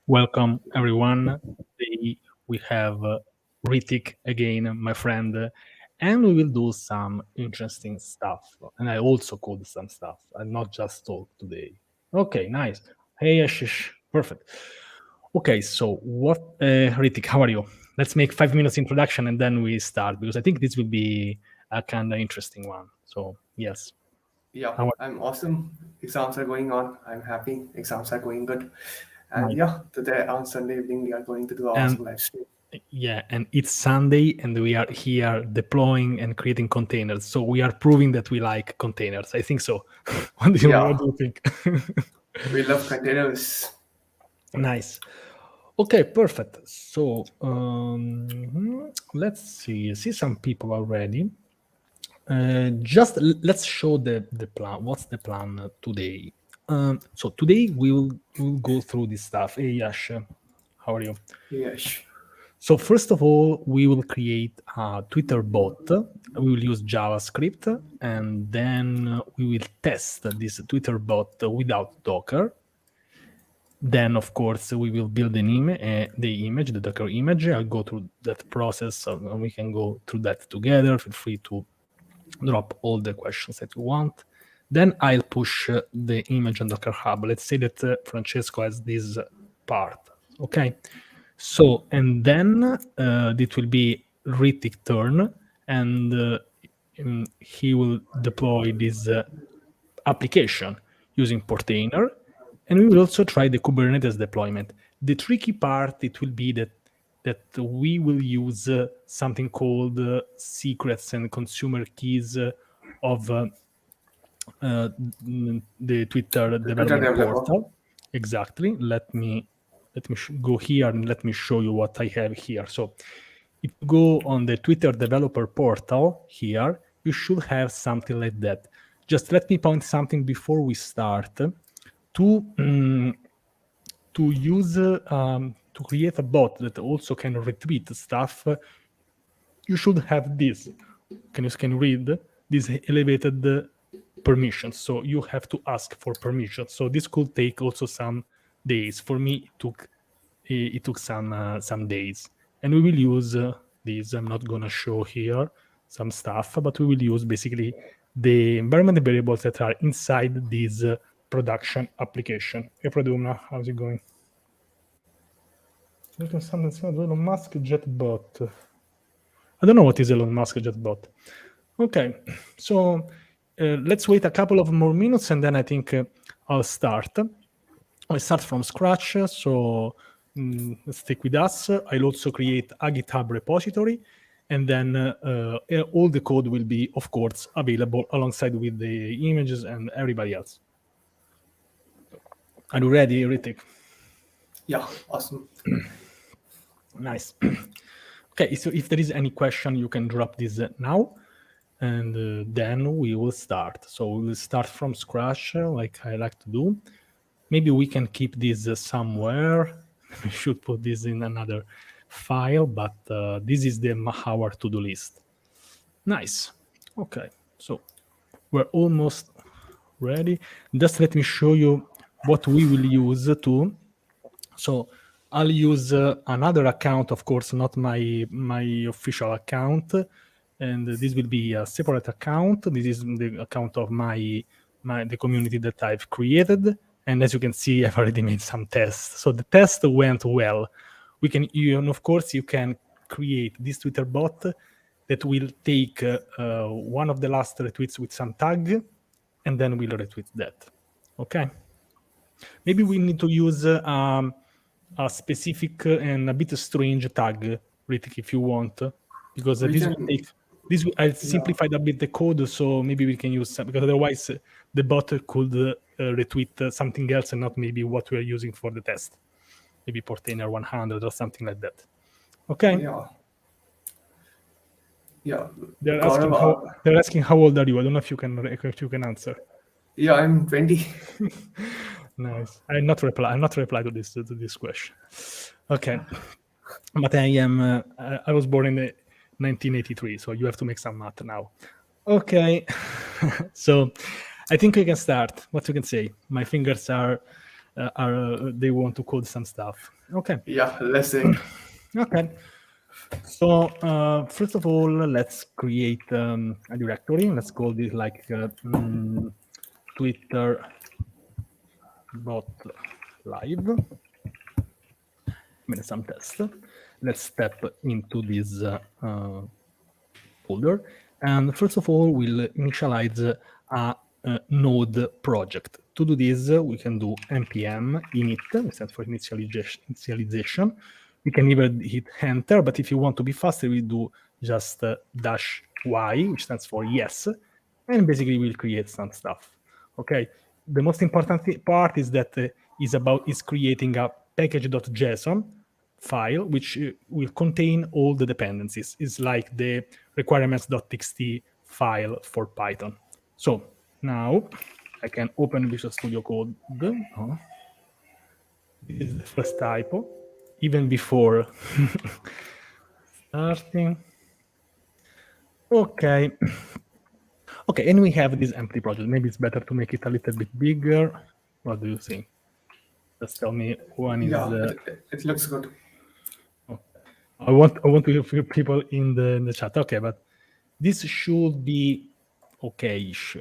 Welcome, everyone. Today we have Hrittik again, my friend, and we will do some interesting stuff. And I also code some stuff. and not just talk today. Okay, nice. Hey, Ashish. Perfect. Okay, so Hrittik, how are you? Let's make 5 minutes introduction and then we start because I think this will be a kind of interesting one. So, yes. Yeah, How are I'm awesome. Exams are going on. I'm happy. Exams are going good. And Nice. yeah, today on Sunday evening, we are going to do an And awesome live stream. Yeah, and it's Sunday, and we are here deploying and creating containers. So we are proving that we like containers. I think so. What Yeah, do you think? we love containers. Nice. Okay, perfect. So let's see. I see some people already. Let's show the plan. What's the plan today? So today we'll go through this stuff. Hey Yash, how are you? Yes. So first of all, we will create a Twitter bot. We will use JavaScript, and then we will test this Twitter bot without Docker. Then, of course, we will build the Docker image. I'll go through that process, and we can go through that together. Feel free to drop all the questions that you want. Then I'll push the image on Docker Hub. Let's say that Francesco has this part. Okay. So, and then it will be Hrittik turn, and he will deploy this application using Portainer, and we will also try the Kubernetes deployment. The tricky part, it will be that we will use something called secrets and consumer keys of the Twitter The Twitter development developer. portal. Exactly. Let me go here and let me show you what I have here. So if you go on the Twitter developer portal here, you should have something like that. Just let me point something before we start. To use to create a bot that also can retweet stuff, you should have this. Can you read this elevated permissions? So you have to ask for permission. So this could take also some days. For me, it took some days, and we will use these. I'm not gonna show here some stuff, but we will use basically the environment variables that are inside this production application. Hey, Pradumna, how's it going? Elon Musk JetBot. I don't know what is Elon Musk JetBot. Okay, so let's wait a couple of more minutes and then I think I'll start. I'll start from scratch, so stick with us. I'll also create a GitHub repository, and then all the code will be, of course, available alongside with the images and everybody else. Are you ready, Hrittik? Yeah, awesome. Nice. Okay, so if there is any question, you can drop this now, and then we will start. So we will start from scratch, like I like to do. Maybe we can keep this somewhere. We should put this in another file, but this is our to-do list. Nice. Okay, so we're almost ready. Just let me show you what we will use to. So I'll use another account, of course, not my official account, and this will be a separate account. This is the account of the community that I've created, and as you can see, I've already made some tests. So the test went well. Of course, you can create this Twitter bot that will take one of the last retweets with some tag, and then we'll retweet that. Okay. Maybe we need to use a specific and a bit strange tag, Hrittik, if you want, because I simplified a bit the code, so maybe we can use some, because otherwise the bot could retweet something else and not maybe what we are using for the test. Maybe Portainer 100 or something like that. Okay. Yeah. Yeah. They're Gaurav, asking how old are you? I don't know if you can answer. yeah, I'm 20. Nice. I'm not reply to this question. Okay, but I am. I was born in 1983, so you have to make some math now. Okay, so I think we can start. What you can say? My fingers are they want to code some stuff. Okay. Yeah, let's see. Okay. So first of all, let's create a directory. Let's call this like Twitter bot live. Some test. Let's step into this folder, and first of all, we'll initialize a node project. To do this, we can do npm init, which stands for initialization. We can even hit enter, but if you want to be faster, we do just -y, which stands for yes, and basically we'll create some stuff. Okay. The most important part is that is creating a package.json file which will contain all the dependencies. It's like the requirements.txt file for Python. So now I can open Visual Studio Code. Oh, this is the first typo, even before starting. Okay. Okay, and we have this empty project. Maybe it's better to make it a little bit bigger. What do you think? Just tell me when is. Yeah, it looks good. I want to hear people in the chat. Okay, but this should be okay-ish.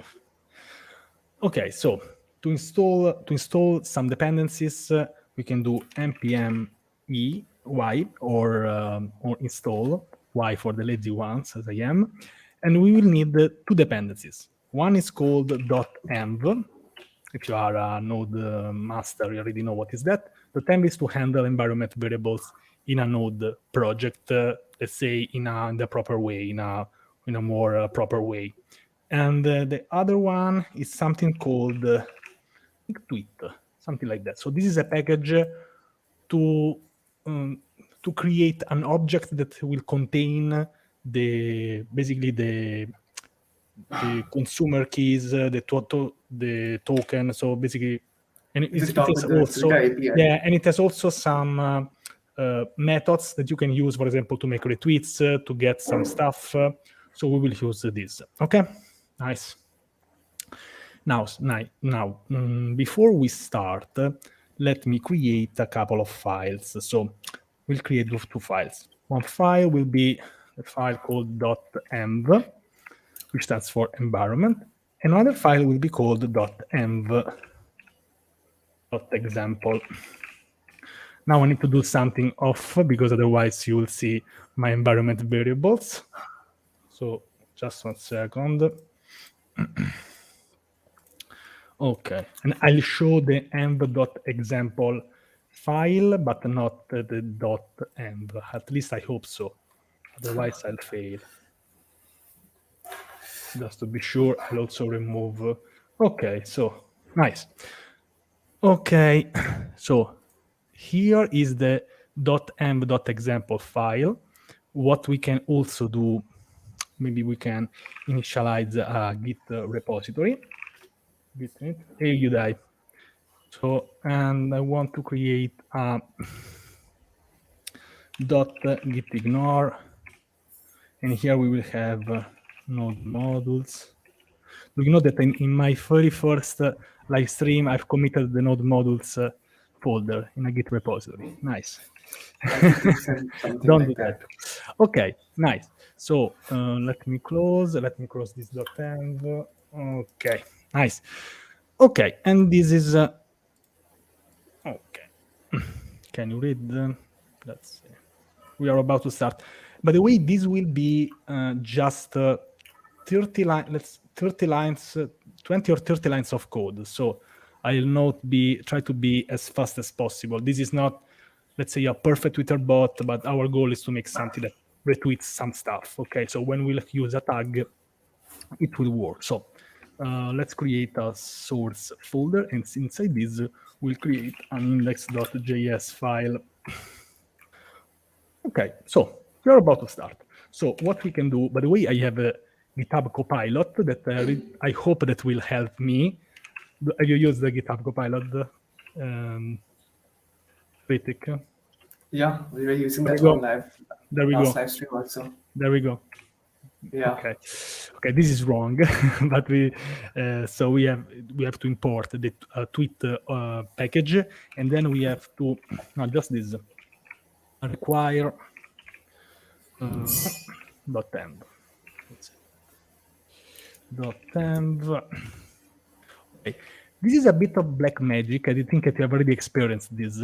Okay, so to install some dependencies, we can do npm y or install y for the lazy ones, as I am, and we will need two dependencies. One is called .env. If you are a node master, you already know what is that. .env is to handle environment variables in a node project, let's say in the proper way, in a more proper way. And the other one is something called tweet, something like that. So this is a package to create an object that will contain basically the consumer keys, the token. So basically, and it has also and it has also some methods that you can use, for example, to make retweets, to get some stuff. So we will use this. Okay, nice. Now, before we start, let me create a couple of files. So we'll create those two files. One file will be a file called .env, which stands for environment. Another file will be called .env.example. Now I need to do something off because otherwise you will see my environment variables. So just 1 second. Okay, and I'll show the env.example file, but not the .env. At least I hope so. Otherwise, I'll fail. Just to be sure, I'll also remove. Okay, so nice. Okay, so here is the .env.example file. What we can also do, maybe we can initialize a Git repository. Hey, you die. So, and I want to create a .gitignore, and here we will have node modules. Do you know that in my very first live stream, I've committed the node modules folder in a Git repository? Nice. Don't do that. Okay, nice. So let me close this .env. Okay, nice. Okay, and this is okay. Can you read? Let's see. We are about to start. By the way, this will be just 30 lines. 20 or 30 lines of code. So I'll not try to be as fast as possible. This is not, let's say, a perfect Twitter bot, but our goal is to make something that retweets some stuff. Okay, so when we use a tag, it will work. So let's create a source folder, and inside this, we'll create an index.js file. Okay, so we're about to start. So what we can do, by the way, I have a GitHub Copilot that I hope that will help me. Have you used the GitHub Copilot, Hrittik? Yeah, we were using that one live. There we go. Live stream also. There we go. Yeah. Okay, this is wrong, but so we have to import the tweet package, and then we have to just this require .env. Let's see. .env. Okay, this is a bit of black magic. I think that you have already experienced this,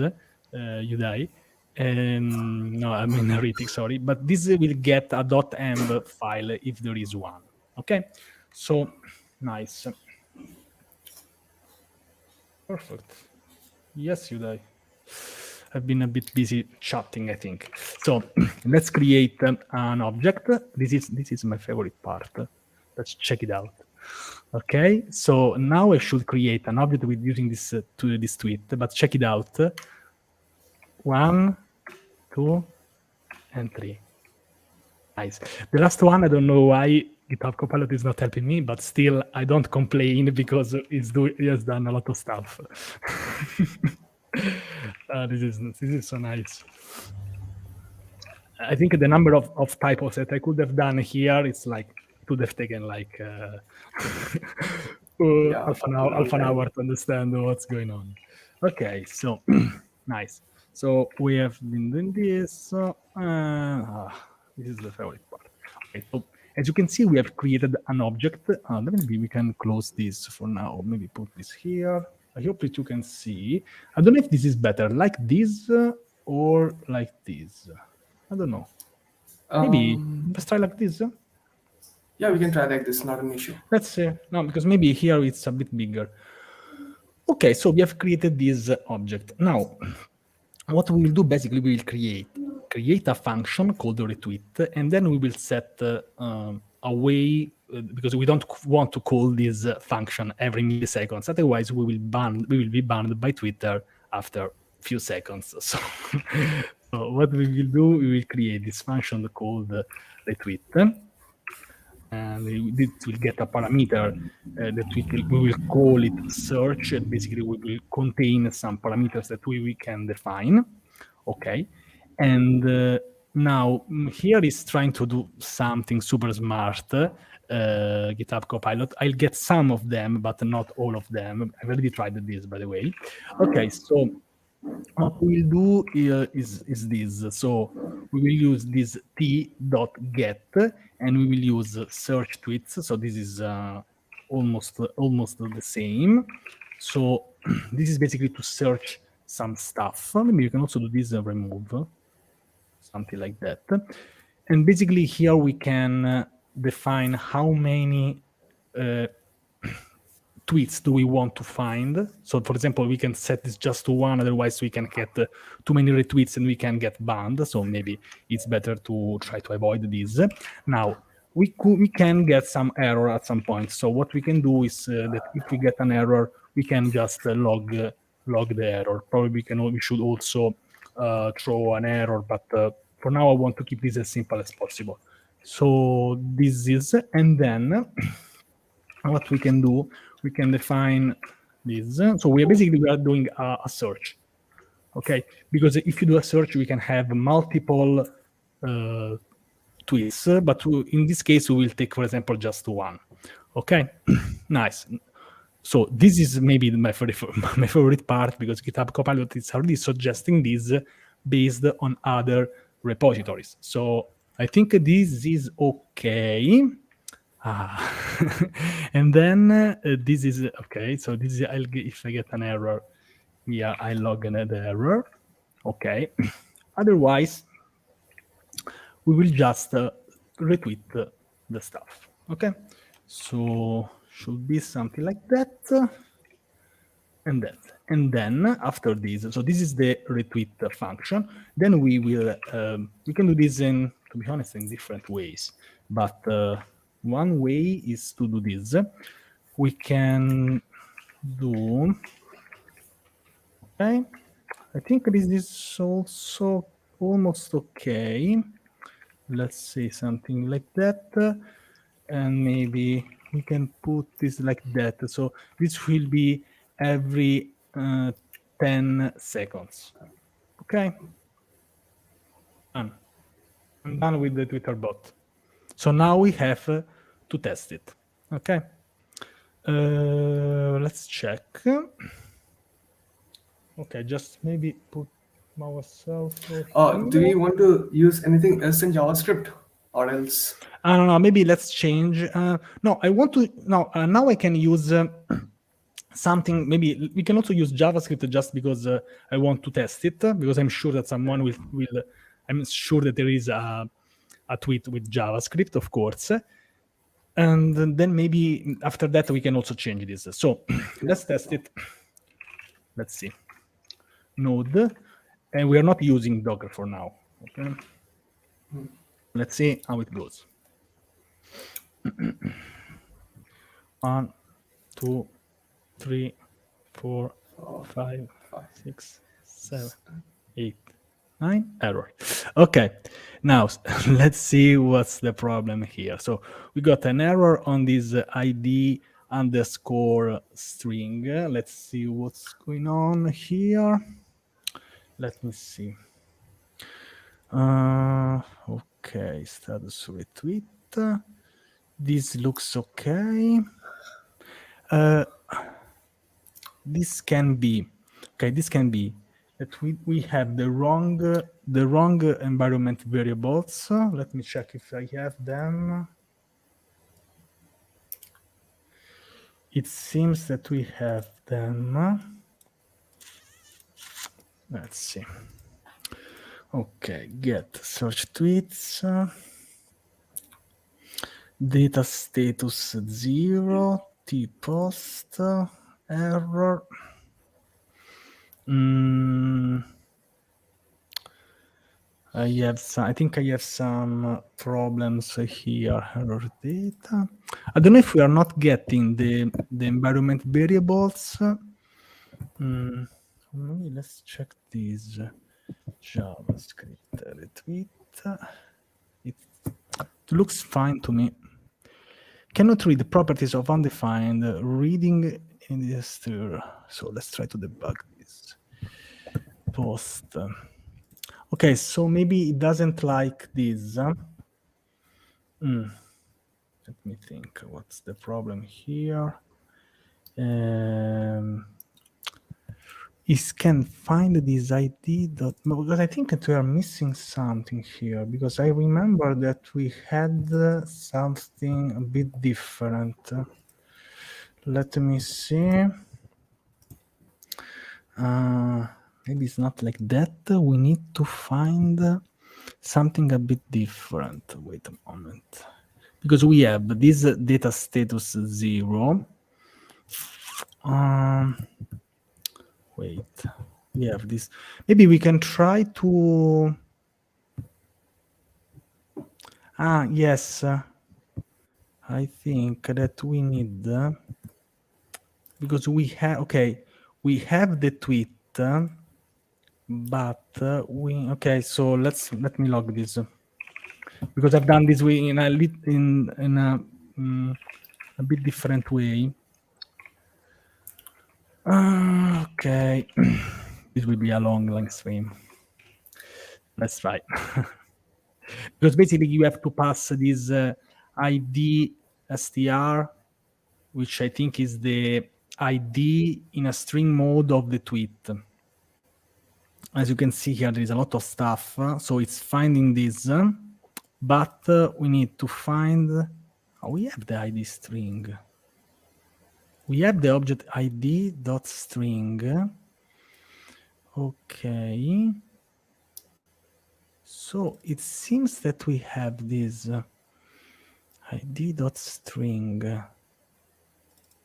Udai. No, I mean Hrittik, sorry. But this will get a .env file if there is one. Okay, so nice. Perfect. Yes, Udai. I've been a bit busy chatting, I think. So let's create an object. This is my favorite part. Let's check it out. Okay, so now I should create an object with using this this tweet, but check it out. 1, 2, and 3. Nice. The last one, I don't know why GitHub Copilot is not helping me, but still I don't complain because he has done a lot of stuff. This is so nice. I think the number of typos that I could have done here, it's like it would have taken like half an hour to understand what's going on. Okay, so nice. So we have been doing this. This is the favorite part. Okay, so as you can see, we have created an object. Maybe we can close this for now. Maybe put this here. I hope that you can see. I don't know if this is better, like this or like this. I don't know. Maybe let's try like this. Yeah, we can try like this, not an issue. Let's see. No, because maybe here it's a bit bigger. Okay, so we have created this object. Now, what we will do, basically, we will create a function called retweet, and then we will set a way, because we don't want to call this function every milliseconds. Otherwise, we will be banned by Twitter after a few seconds. So, so what we will do, we will create this function called retweet, and it will get a parameter that we will call it search, and basically we will contain some parameters that we can define. Okay, and now here is trying to do something super smart. GitHub Copilot. I'll get some of them, but not all of them. I've already tried this, by the way. Okay, so what we'll do is this. So we will use this t.get, and we will use search tweets. So this is almost the same. So this is basically to search some stuff. Maybe you can also do this remove, something like that. And basically here we can define how many tweets do we want to find. So for example, we can set this just to one, otherwise we can get too many retweets and we can get banned. So maybe it's better to try to avoid this. Now, we can get some error at some point. So what we can do is that if we get an error, we can just log the error. Probably we should also throw an error, but for now I want to keep this as simple as possible. So this is, and then what we can do, we can define this. So we are doing a search, okay? Because if you do a search, we can have multiple tweets, but in this case, we will take, for example, just one, okay? Nice. So this is maybe my favorite part, because GitHub Copilot is already suggesting this based on other repositories. So I think this is okay. And then this is okay. So this is if I get an error, yeah, I log in the error. Okay. Otherwise, we will just retweet the stuff. Okay. So should be something like that, and that. And then after this, so this is the retweet function. Then we will we can do this to be honest, in different ways, but one way is to do this. We can do, okay, I think this is also almost okay. Let's say something like that, and maybe we can put this like that. So this will be every 10 seconds. Okay, done. I'm done with the Twitter bot. So now we have to test it. Okay. Let's check. Okay, just maybe put ourselves here. Do you want to use anything else in JavaScript, or else? I don't know. Maybe let's change. No, I want to. No, now I can use something. Maybe we can also use JavaScript just because I want to test it. Because I'm sure that someone will. I'm sure that there is a tweet with JavaScript, of course. And then maybe after that we can also change this. So let's test it. Let's see. Node, and we are not using Docker for now. Okay. Let's see how it goes. 1, 2, 3, 4, 5, 6, 7, 8, 9. Error. Okay. Now let's see what's the problem here. So we got an error on this ID underscore string. Let's see what's going on here. Let me see. Okay, status retweet. This looks okay. This can be that we have the wrong environment variables. Let me check if I have them. It seems that we have them. Let's see. Okay, get search tweets. Data status 0, t-post, error. I think I have some problems here. Error data. I don't know if we are not getting the environment variables. Maybe let's check this. JavaScript retweet. It looks fine to me. Cannot read the properties of undefined reading in the str. So let's try to debug this. Post. Okay, so maybe it doesn't like this. Let me think. What's the problem here? It can find this ID because I think that we are missing something here, because I remember that we had something a bit different. Let me see. Maybe it's not like that. We need to find something a bit different. Wait a moment. Because we have this data status 0. Wait, we have this. Maybe we can try to. Yes. I think that we need, because we have, we have the tweet, but okay, so let me log this, because I've done this way in a bit different way. Okay, this will be a long stream. Let's try. Because basically you have to pass this ID str, which I think is the ID in a string mode of the tweet. As you can see here, there is a lot of stuff. So it's finding this, but we need to find, we have the ID string. We have the object ID.string. Okay. So it seems that we have this ID.string.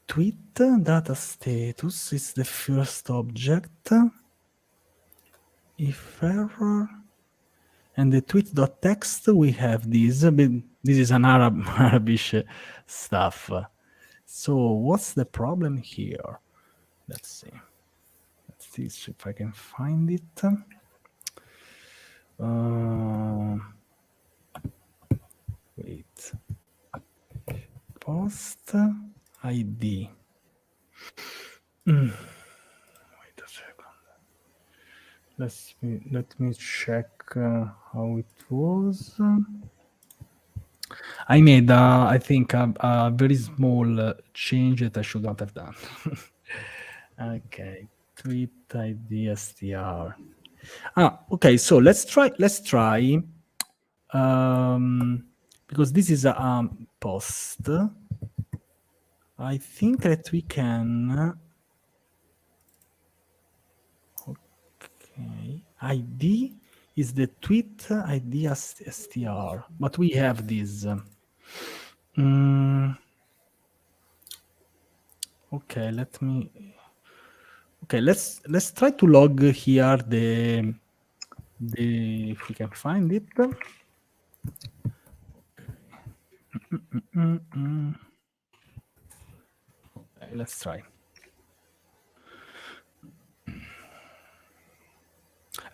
Tweet data status is the first object. If error, and the tweet.text, we have this. This is an Arabish stuff. So what's the problem here? Let's see. Let's see if I can find it. Wait. Post ID. Wait a second. Let me check how it was. I made, I think, a very small change that I should not have done. Okay, tweet ID str. Okay, so let's try. Because this is a post. I think that we can. Okay, ID is the tweet ID str, but we have this. Okay, let's try to log here the if we can find it. Okay, let's try.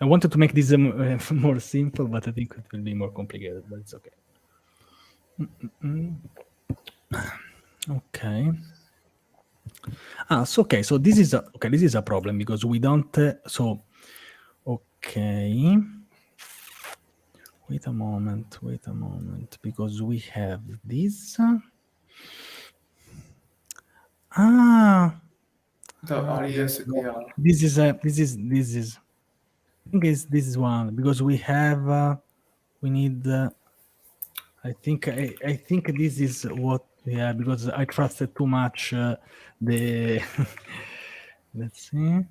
I wanted to make this more simple, but I think it will be more complicated, but it's okay. Okay. Okay, so this is a problem because we don't, okay. Wait a moment, because we have this. The RES, yeah. This is I think this is one because we have we need I think this is what because I trusted too much the let's see.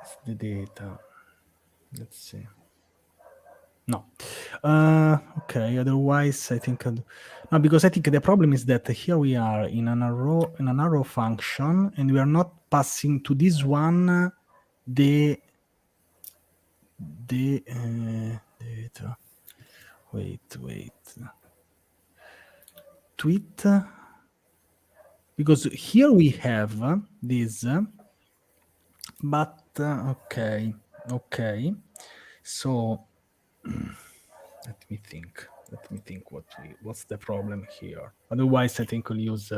It's the data. Let's see. No. Okay. Otherwise, I think no, because I think the problem is that here we are in an arrow function, and we are not passing to this one the data. Wait. Tweet. Because here we have this, but okay. So let me think what's the problem here. Otherwise, I think we'll use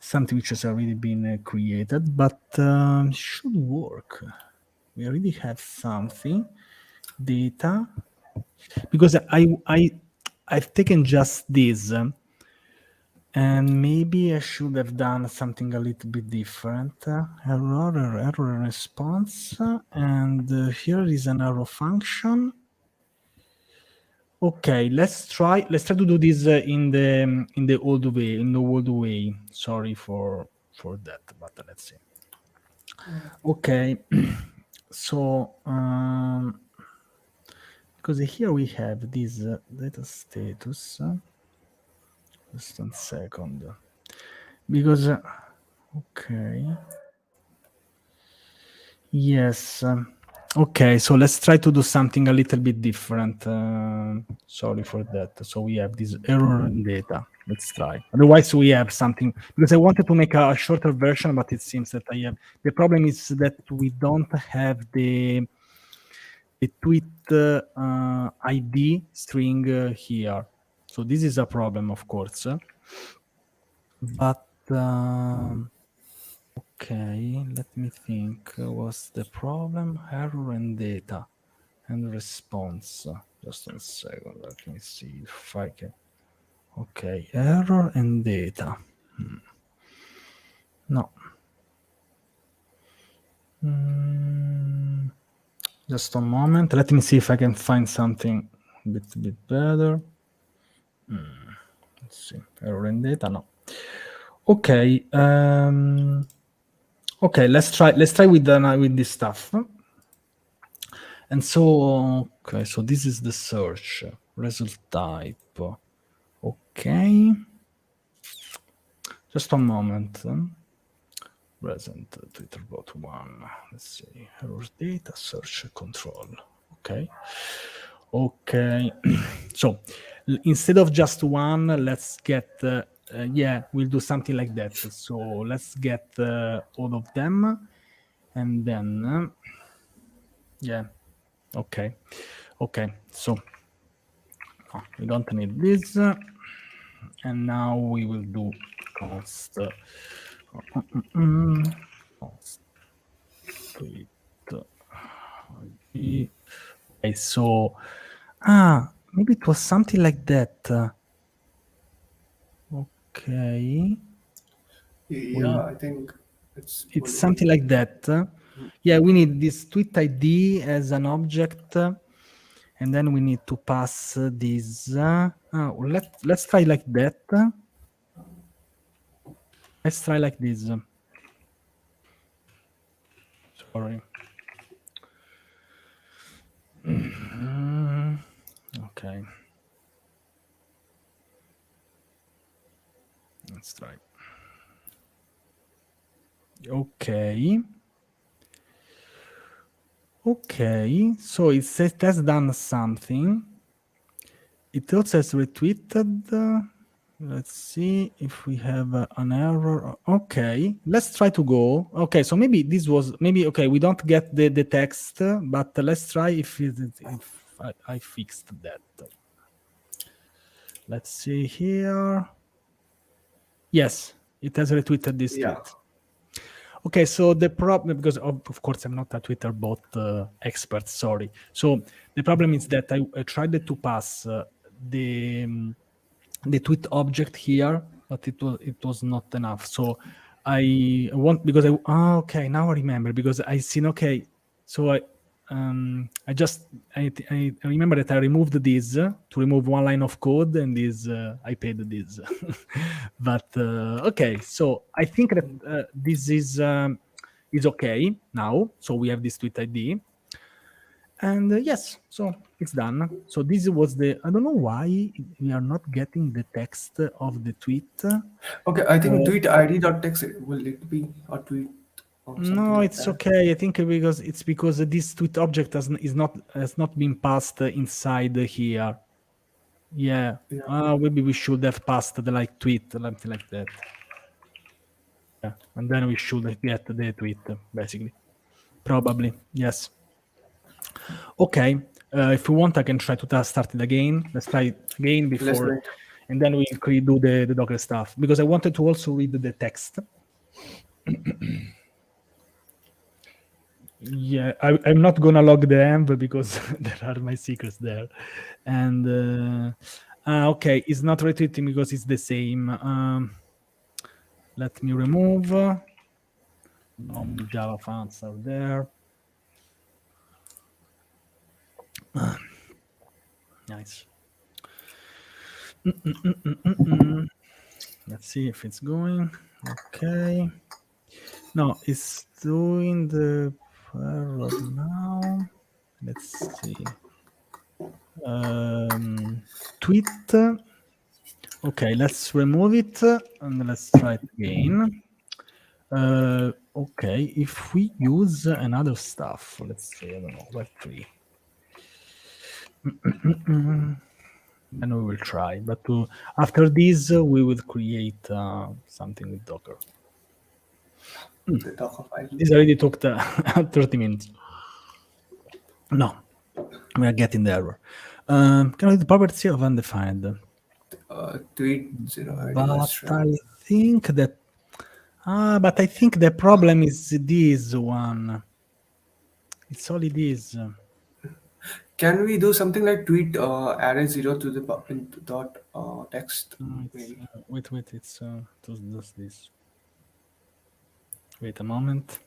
something which has already been created, but it should work. We already have something data because I've taken just this. And maybe I should have done something a little bit different. Error response, and here is an arrow function. Okay, let's try to do this in the old way. Sorry for that, but let's see. Okay, so because here we have this data status. Just a second. Because okay, yes, okay, so let's try to do something a little bit different. Sorry for that. So we have this error in data. Let's try. Otherwise, we have something because I wanted to make a shorter version, but it seems that I have the problem is that we don't have the tweet ID string here. So this is a problem, of course. But okay, let me think. What's the problem? Error and data and response. Just a second. Let me see if I can. Okay, error and data. No. Just a moment. Let me see if I can find something a bit better. Let's see. Error and data. No. Okay. Okay. Let's try with this stuff. And so, okay, so this is the search result type. Okay. Just a moment. Present Twitter bot 1. Let's see. Error data search control. Okay. So instead of just one, let's get we'll do something like that. So let's get all of them, and then okay. So we don't need this, and now we will do const tweet ID Okay, so maybe it was something like that. Okay. Yeah, I think it's It's only something like that. Yeah, we need this tweet ID as an object, and then we need to pass this. Let's try like that. Let's try like this. Sorry. Okay. Let's try. Okay. Okay. So it says it has done something. It also has retweeted. Let's see if we have an error. Okay, let's try to go. Okay, so maybe this was okay. We don't get the text, but let's try if I fixed that. Let's see here. Yes, it has retweeted this tweet. Okay, so the problem, because of course I'm not a Twitter bot expert, sorry. So the problem is that I tried to pass the tweet object here, but it was not enough. So I want, because okay, now I remember, because I seen, okay, so I remember that I removed this to remove one line of code, and this I paid this. But okay, so I think that this is okay now. So we have this tweet ID. And yes, so it's done. So this was I don't know why we are not getting the text of the tweet. okay. I think tweet ID.text, will it be a tweet or something No, like it's that? okay. I think because this tweet object has not been passed inside here. Yeah. Maybe we should have passed the like tweet, something like that. Yeah, and then we should get the tweet, basically. Probably, yes. Okay, if you want, I can try to start it again. Let's try it again before, and then we'll do the Docker stuff, because I wanted to also read the text. Yeah, I'm not gonna log the env because there are my secrets there. And okay, it's not retweeting because it's the same. Let me remove. Java fonts are there. Nice. Let's see if it's going. Okay. No, it's doing the error now. Let's see. Tweet. Okay, let's remove it and let's try it again. Okay, if we use another stuff, let's say, I don't know, Web3. And we will try, but after this, we will create something with Docker. The Docker file. This already took 30 minutes. No, we are getting the error. Can I do the property of undefined? Tweet 0 ID. But I think that but I think the problem is this one. It's only this. Can we do something like tweet array 0 to the dot text? Wait, it's does this. Wait a moment.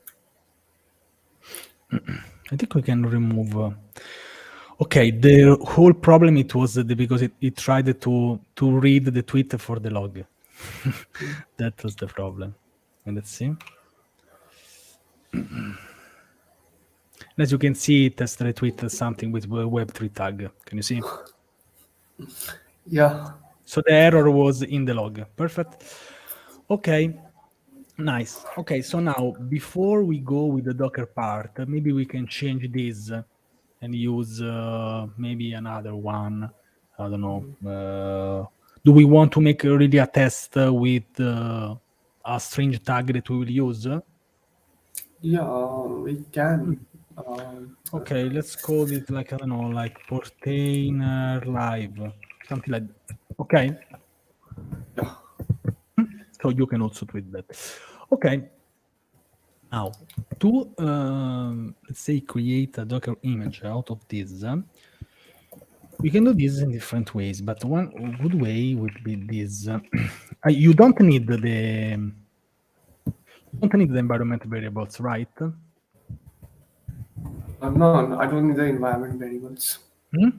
I think we can remove. Okay, the whole problem it was because it tried to read the tweet for the log. That was the problem. And let's see. As you can see, it has retweeted something with Web3 tag. Can you see? Yeah. So the error was in the log. Perfect. Okay. Nice. Okay, so now before we go with the Docker part, maybe we can change this and use maybe another one. I don't know. Do we want to make really a test with a string tag that we will use? Yeah, we can. Okay, let's call it like, I don't know, like Portainer Live, something like that. Okay. So you can also tweet that. Okay. Now, to let's say create a Docker image out of this, we can do this in different ways, but one good way would be this. You don't need the environment variables, right? No, I don't need the environment variables. Hmm?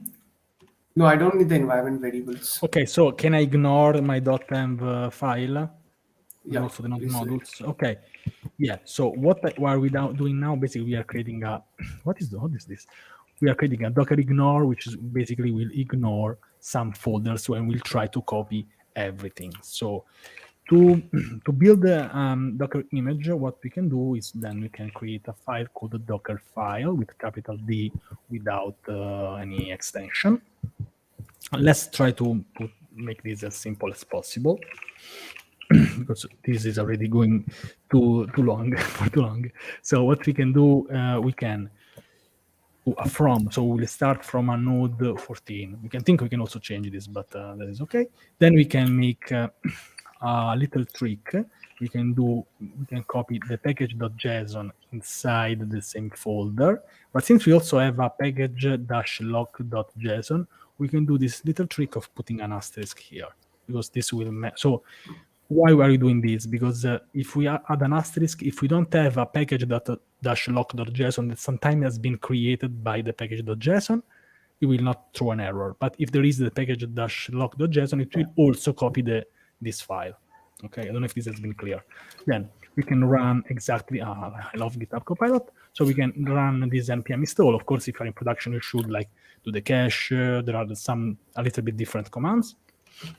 No, I don't need the environment variables. Okay, so can I ignore my .env file and Yeah, also the node please do it. modules? Okay, yeah. So what are we now doing now? Basically, we are creating a what is this? We are creating a Docker ignore, which is basically will ignore some folders when we'll try to copy everything. So to build a Docker image, what we can do is then we can create a file called a Docker file with capital D without any extension. Let's try to make this as simple as possible because this is already going too long for too long. So what we can do, we can do a from. So we'll start from a node 14. We can also change this, but that is okay. Then we can make a little trick. We can copy the package.json inside the same folder. But since we also have a package-lock.json, we can do this little trick of putting an asterisk here because this will so why are we doing this? Because if we add an asterisk, if we don't have a package.lock.json that sometimes has been created by the package.json, it will not throw an error. But if there is the package-lock.json, it will also copy this file. Okay, I don't know if this has been clear. Then we can run exactly, I love GitHub Copilot. So we can run this npm install. Of course, if you're in production, you should like do the cache. There are a little bit different commands.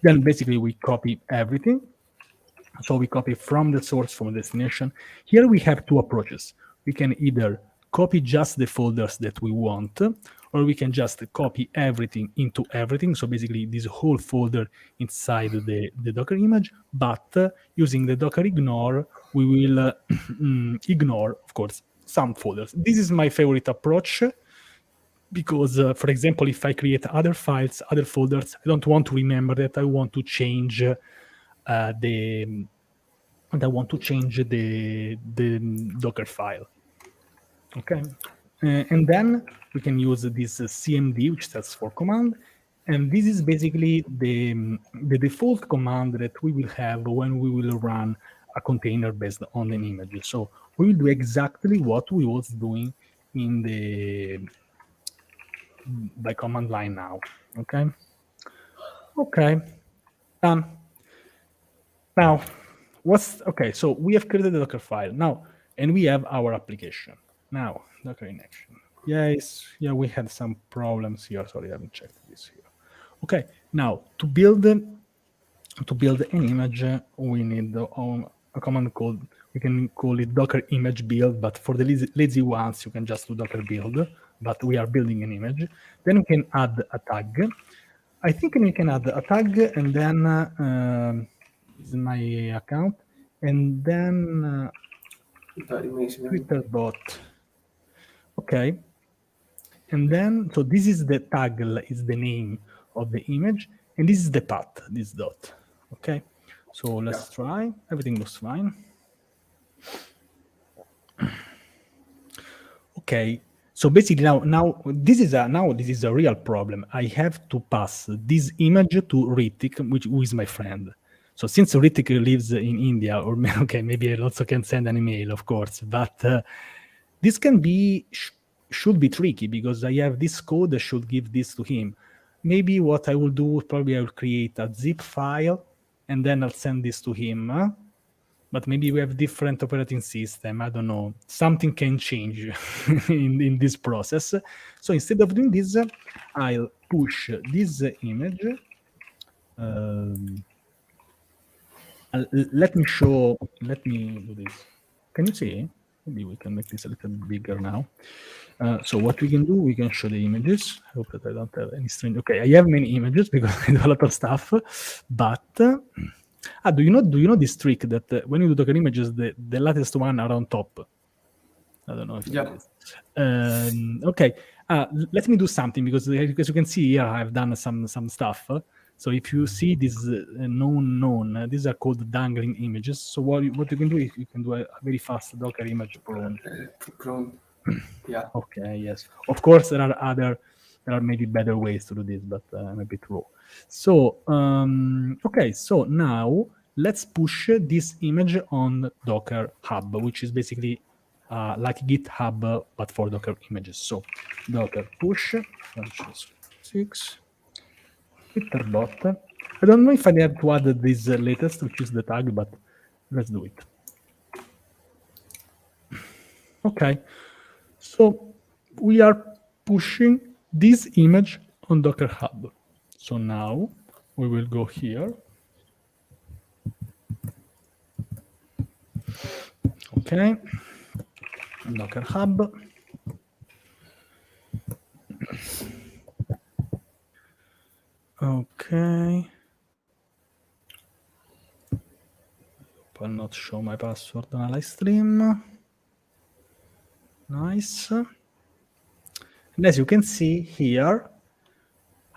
Then basically we copy everything. So we copy from the source, from the destination. Here we have two approaches. We can either copy just the folders that we want, or we can just copy everything into everything. So basically this whole folder inside the Docker image, but using the Docker ignore, we will ignore, of course, some folders. This is my favorite approach because, for example, if I create other files, other folders, I don't want to remember that. I want to change the Docker file. Okay, and then we can use this cmd, which stands for command, and this is basically the default command that we will have when we will run a container based on an image. So we will do exactly what we was doing in by command line now. Okay. Now, so we have created the Docker file now, and we have our application. Now, Docker in action. Yes, yeah, we had some problems here. Sorry, I haven't checked this here. Okay, now to build an image, we need a command called, we can call it Docker image build, but for the lazy ones, you can just do Docker build, but we are building an image. Then we can add a tag. I think we can add a tag, and then is my account, and then The image. Twitter bot. Okay, and then so this is the tag, is the name of the image, and this is the path, this dot. Okay, so let's try. Everything looks fine. Okay, so basically now this is a real problem. I have to pass this image to Hrittik, who is my friend. So since Hrittik lives in India, or okay, maybe I also can send an email, of course, but this can be should be tricky because I have this code that should give this to him. Maybe what I will do, probably I will create a zip file and then I'll send this to him. But maybe we have different operating system. I don't know. Something can change in this process. So instead of doing this, I'll push this image. Let me do this. Can you see? Maybe we can make this a little bigger now. So what we can do, we can show the images. I hope that I don't have any strange. Okay, I have many images because I do a lot of stuff. But do you know this trick that when you do Docker images, the latest one are on top? I don't know if it is. Okay, let me do something because as you can see here, I've done some stuff. So if you see these known, these are called dangling images. So what you can do is you can do a very fast Docker image clone. Clone. Yeah. Okay, yes. Of course, there are maybe better ways to do this, but I'm a bit raw. So, okay, so now let's push this image on Docker Hub, which is basically like GitHub, but for Docker images. So, Docker push, Francesco 6, Twitterbot. I don't know if I have to add this latest, which is the tag, but let's do it. Okay, so we are pushing this image on Docker Hub. So now we will go here. Okay, Docker Hub. Okay. I'll not show my password on a live stream. Nice. And as you can see here,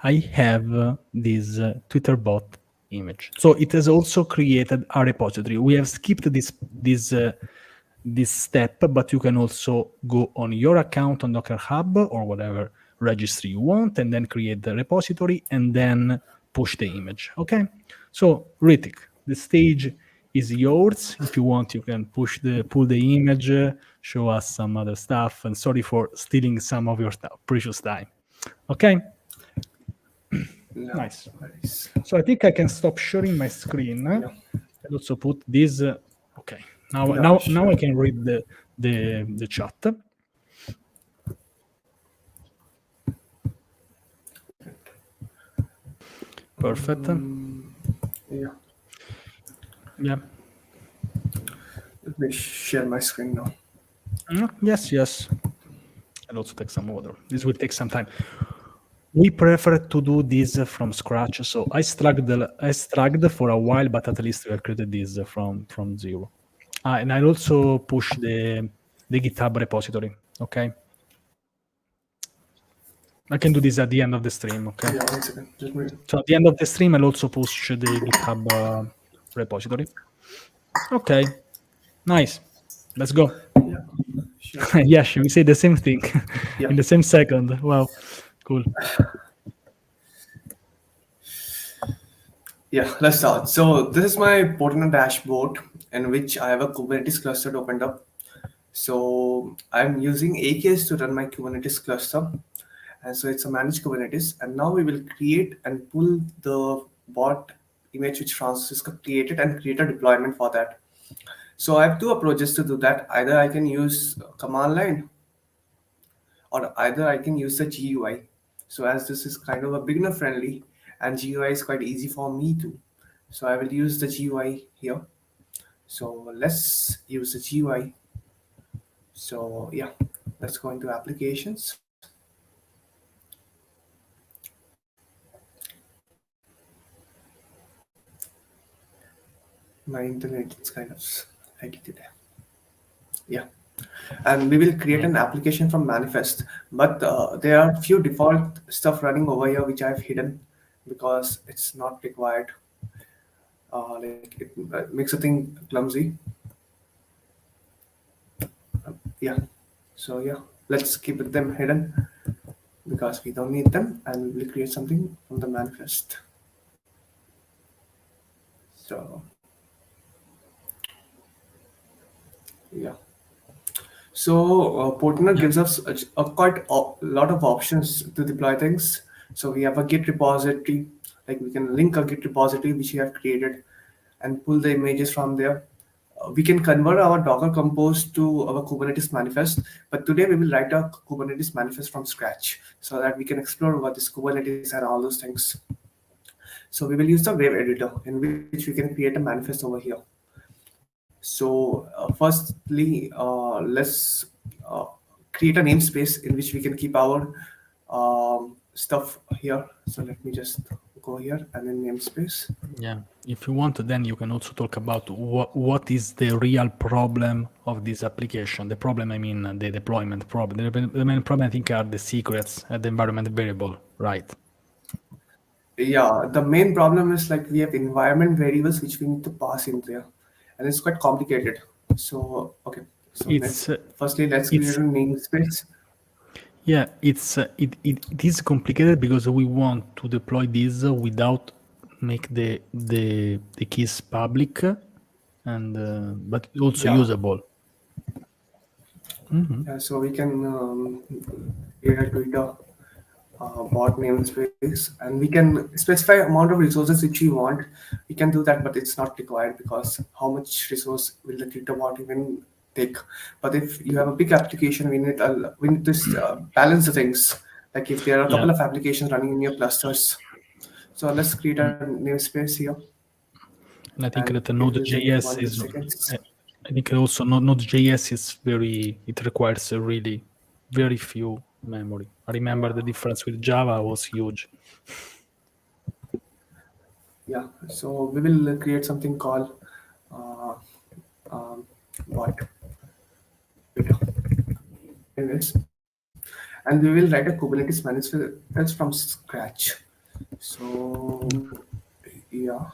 I have this Twitter bot image. So it has also created a repository. We have skipped this step, but you can also go on your account on Docker Hub or whatever registry you want, and then create the repository and then push the image. Okay. So Hrittik, the stage is yours. If you want, you can pull the image, show us some other stuff. And sorry for stealing some of your precious time. Okay. No Nice. worries. So I think I can stop sharing my screen. Yeah. And also put this. Okay. Now, Yeah, now sure. I can read the chat. Perfect. Yeah. Yeah. Let me share my screen now. Yes. I'll also take some water. This will take some time. We prefer to do this from scratch. So I struggled for a while, but at least we have created this from zero. And I'll also push the GitHub repository. Okay. I can do this at the end of the stream. Okay. Yeah, 1 second. Let me. So at the end of the stream, I'll also push the GitHub repository. Okay. Nice. Let's go. Yeah. Sure. Yeah, we say the same thing Yeah. in the same second. Wow. Cool. Yeah, let's start. So this is my Portainer dashboard in which I have a Kubernetes cluster opened up. So I'm using AKS to run my Kubernetes cluster. And so it's a managed Kubernetes. And now we will create and pull the bot image which Francesco created and create a deployment for that. So I have two approaches to do that. Either I can use command line or either I can use the GUI. So as this is kind of a beginner friendly and GUI is quite easy for me too. So I will use the GUI here. So let's use the GUI. So yeah, let's go into applications. My internet is kind of laggy today. Yeah. And we will create an application from manifest, but there are few default stuff running over here which I've hidden because it's not required. Like it makes a thing clumsy. Yeah. So yeah, let's keep them hidden because we don't need them, and we will create something from the manifest. So yeah. So Portainer gives us quite a lot of options to deploy things. So we have a Git repository, like we can link a Git repository which we have created and pull the images from there. We can convert our Docker Compose to our Kubernetes manifest, but today we will write a Kubernetes manifest from scratch so that we can explore what is Kubernetes and all those things. So we will use the web editor in which we can create a manifest over here. So firstly, let's create a namespace in which we can keep our stuff here. So let me just go here and then namespace. Yeah. If you want, then you can also talk about what is the real problem of this application. The problem, I mean, the deployment problem. The main problem, I think, are the secrets at the environment variable, right? Yeah, the main problem is like we have environment variables which we need to pass in there, and it's quite complicated. So okay, so It's let's create it's a namespace. yeah, it is complicated because we want to deploy this without make the keys public and but also Yeah, usable. Hmm. yeah. So we can create a Twitter bot namespace, and we can specify amount of resources which we want. We can do that, but it's not required because how much resource will the Twitter bot even take? But if you have a big application, we need to balance the things. Like if there are a Yeah, couple of applications running in your clusters, so let's create a namespace here, and I think and that the it will take Node.js 1 2 seconds. I, I think also Node.js is very it requires a really very few memory. I remember the difference with Java was huge. Yeah, so we will create something called uh, um, what? Anyways, and we will write a Kubernetes manifest from scratch. So yeah,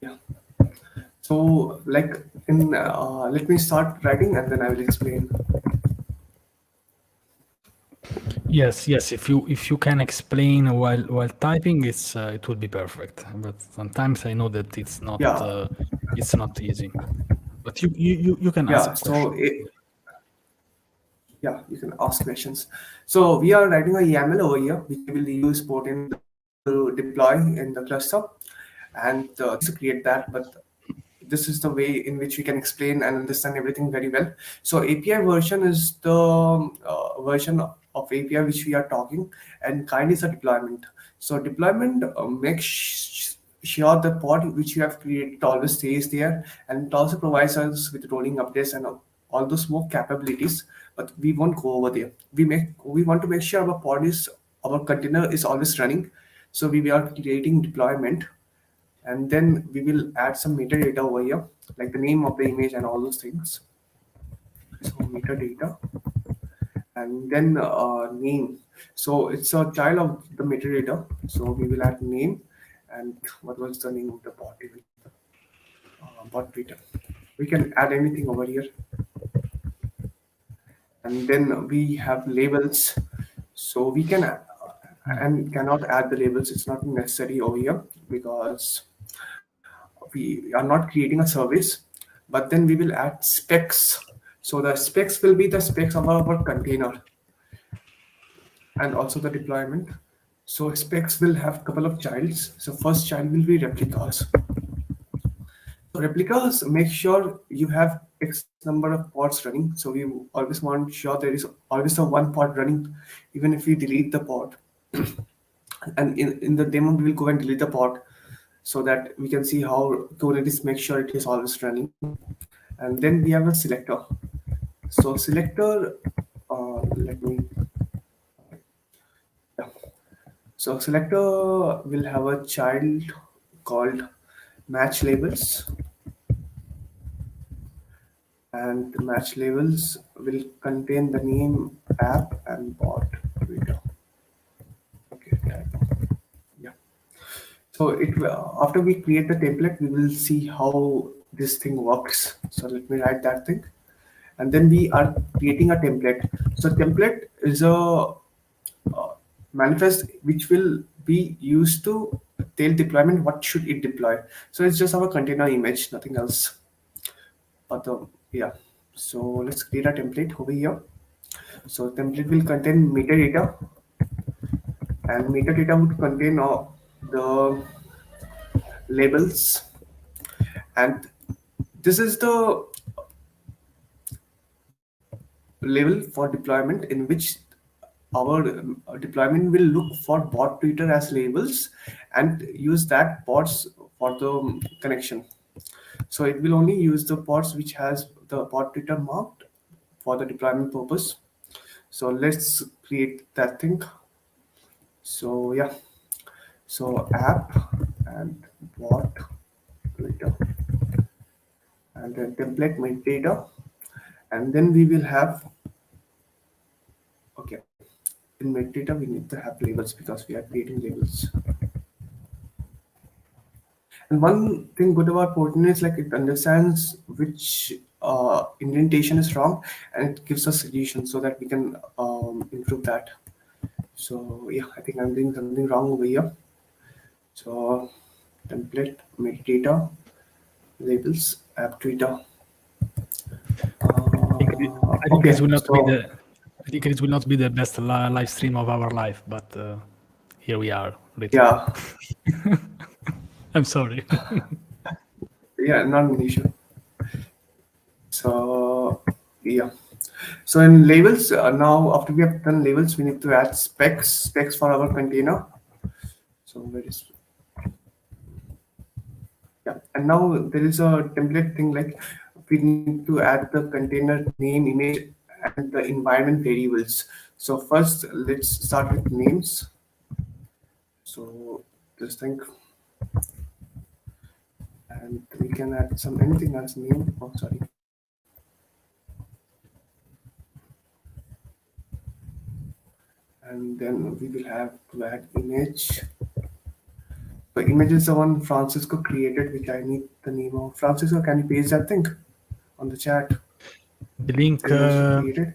yeah. So like in let me start writing and then I will explain. Yes. If you can explain while typing, it would be perfect. But sometimes I know that Yeah, it's not easy. But you can ask yeah. a question. Yeah, you can ask questions. So we are writing a YAML over here, which we will use Portainer to deploy in the cluster, and create that. But this is the way in which we can explain and understand everything very well. So API version is the version of API which we are talking, and kind is a deployment. So deployment makes sure the pod which you have created always stays there, and it also provides us with rolling updates and all those more capabilities. But we won't go over there. We want to make sure our container is always running. So we are creating deployment, and then we will add some metadata over here, like the name of the image and all those things. So metadata, and then name. So it's a child of the metadata. So we will add name, and what was the name of the bot? Bot data. We can add anything over here, and then we have labels. So we can and cannot add the labels. It's not necessary over here because we are not creating a service, but then we will add specs. So the specs will be the specs of our container and also the deployment. So specs will have a couple of childs. So first child will be replicas. So replicas make sure you have X number of pods running. So we always want sure there is always a one pod running, even if we delete the pod. And in the demo, we will go and delete the pod so that we can see how Kubernetes make sure it is always running. And then we have a selector. So selector, let me, yeah. So selector will have a child called match labels, and match labels will contain the name app and bot reader. Okay, yeah. So after we create the template, we will see how this thing works. So let me write that thing, and then we are creating a template. So template is a manifest which will be used to tail deployment. What should it deploy? So it's just our container image, nothing else. But yeah, so let's create a template over here. So template will contain metadata, and metadata would contain the labels, and this is the level for deployment in which our deployment will look for bot Twitter as labels and use that bots for the connection. So it will only use the pods which has the bot Twitter marked for the deployment purpose. So let's create that thing. So yeah, so app and bot Twitter, and then template metadata, And then we will have, okay, in metadata we need to have labels because we are creating labels. And one thing good about Portainer is like it understands which indentation is wrong, and it gives us solutions so that we can improve that. So yeah, I think I'm doing something wrong over here. So template, metadata, labels, app Twitter. I think this Okay, will not be so the. I think it will not be the best live stream of our life, but here we are, Hrittik. yeah, I'm sorry. yeah, not an issue. So yeah. So in labels, now after we have done labels, we need to add specs for our container. So where is, yeah, and now there is a template thing like we need to add the container name, image, and the environment variables. So first, let's start with names. So this thing, and we can add some anything as name. Oh, sorry. And then we will have to add image. The image is the one Francisco created, which I need the name of. Francisco, can you paste that thing on the chat? The link, The image you created.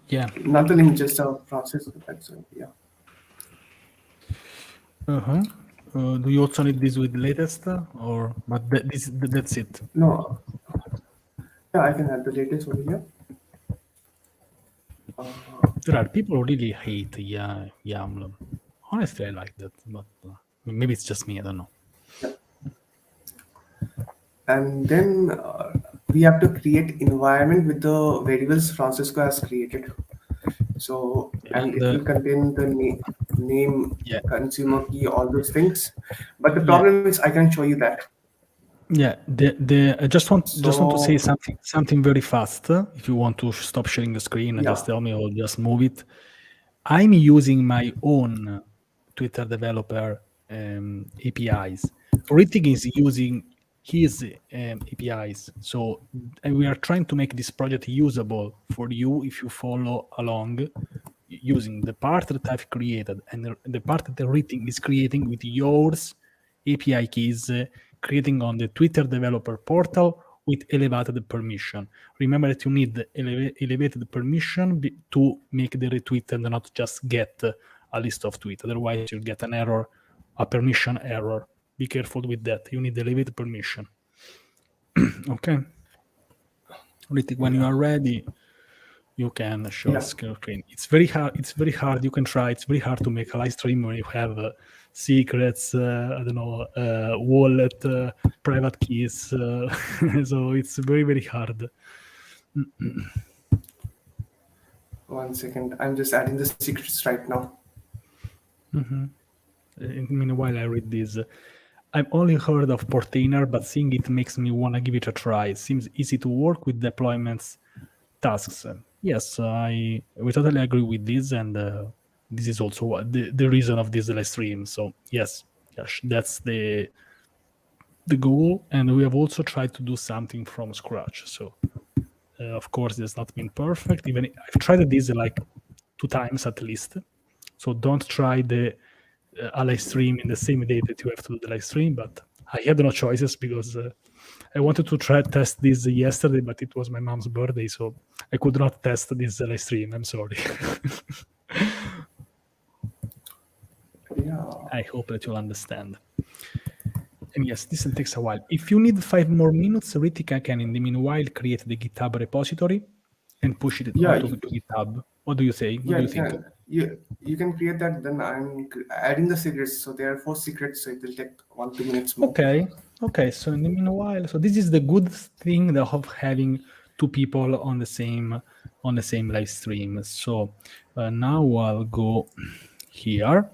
yeah. Not the link, just Francisco. That's yeah. Uh-huh. Do you also need this with latest, or but that's it? No, yeah, I can add the latest over here. There are people who really hate YAML. Honestly, I like that, but maybe it's just me. I don't know. Yeah. And then we have to create environment with the variables Francisco has created. So, and it will contain the name, yeah, consumer key, all those things. But the yeah, problem is I can show you that. yeah. I just want to say So something very fast. If you want to stop sharing the screen, yeah, just tell me or just move it. I'm using my own Twitter developer APIs. Hrittik is using his APIs. So and we are trying to make this project usable for you if you follow along using the part that I've created and the part that Hrittik is creating with yours API keys, creating on the Twitter developer portal with elevated permission. Remember that you need elevated permission to make the retweet and not just get a list of tweets. Otherwise, you'll get an error, a permission error. Be careful with that. You need elevated permission. Okay. Hrittik, when you are ready, you can show yeah, screen. It's very hard. It's very hard. You can try. It's very hard to make a live stream when you have secrets. I don't know, wallet, private keys. So it's very very hard. 1 second. I'm just adding the secrets right now. Meanwhile, I read this. I've only heard of Portainer, but seeing it makes me want to give it a try. It seems easy to work with deployments tasks. Yes, we totally agree with this, and this is also the reason of this live stream. So yes, that's the goal, and we have also tried to do something from scratch. So of course, it's not been perfect. Even I've tried this like 2 times at least. So don't try a live stream in the same day that you have to do the live stream. But I had no choices because I wanted to test this yesterday, but it was my mom's birthday, so I could not test this live stream. I'm sorry. Yeah. I hope that you'll understand. And yes, this takes a while. If you need 5 more minutes, Hrittik can, in the meanwhile, create the GitHub repository and push it onto GitHub. What do you say? What do you think? You can create that. Then I'm adding the secrets. So there are 4 secrets. So it will take 1-2 minutes more. Okay. So in the meanwhile, so this is the good thing of having 2 people on the same live stream. So now I'll go here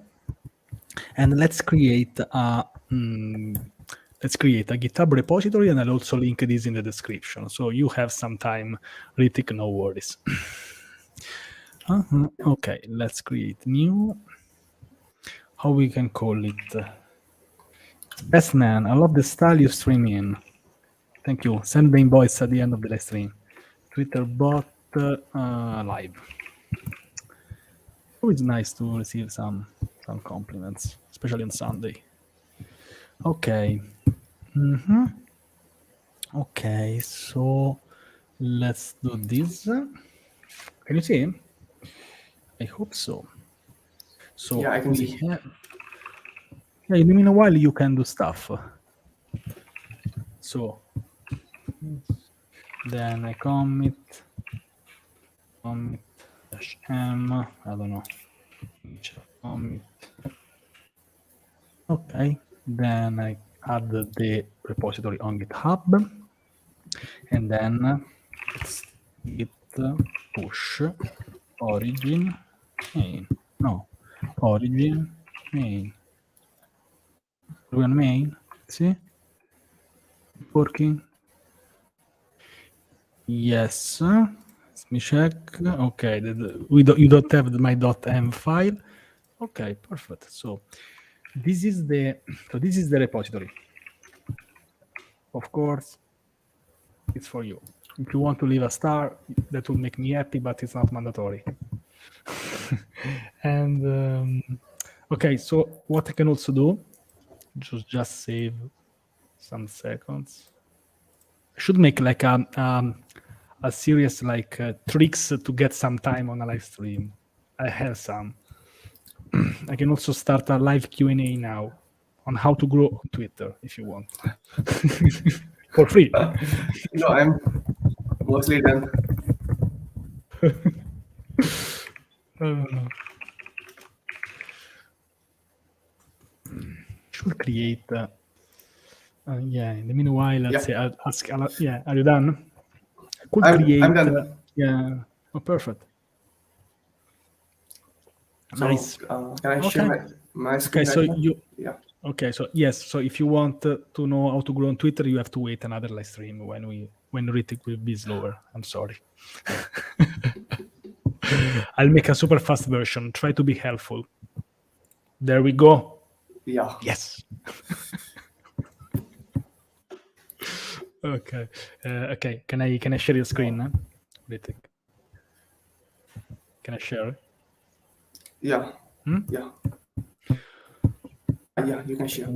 and let's create a GitHub repository, and I'll also link this in the description. So you have some time, Hrittik, no worries. Okay, let's create new. How we can call it? Best man, I love the style you stream in. Thank you. Send the invoice at the end of the live stream. Twitter bot live. It's nice to receive some compliments, especially on Sunday. Okay. Okay, so let's do this. Can you see? I hope so. So Yeah, I can we see. have. Yeah, in a while you can do stuff. So then I commit -m. I don't know. Commit. Okay. Then I add the repository on GitHub, and then it's git push origin main. No, origin main. Run main. See? Working? Yes. Let me check. Okay, you don't have my .m file. Okay, perfect. So this is the repository. Of course, it's for you. If you want to leave a star, that will make me happy, but it's not mandatory. And okay, so what I can also do, just save some seconds. I should make like a series like tricks to get some time on a live stream. I have some. I can also start a live Q&A now on how to grow on Twitter if you want. For free. No, I'm mostly done. Should create. Yeah. In the meanwhile, let's say, Yeah, ask. Yeah. Are you done? I could I'm create. done. Yeah. Oh, perfect. So Nice. can I share Okay. my Okay. screen So right now? you. Yeah. Okay. So yes. So if you want to know how to grow on Twitter, you have to wait another live stream when Hrittik will be slower. I'm sorry. I'll make a super fast version. Try to be helpful. There we go. Yeah. Yes. Okay. Okay. Can I share your screen? Hrittik? Can I share? Yeah. Yeah. Yeah, you can share.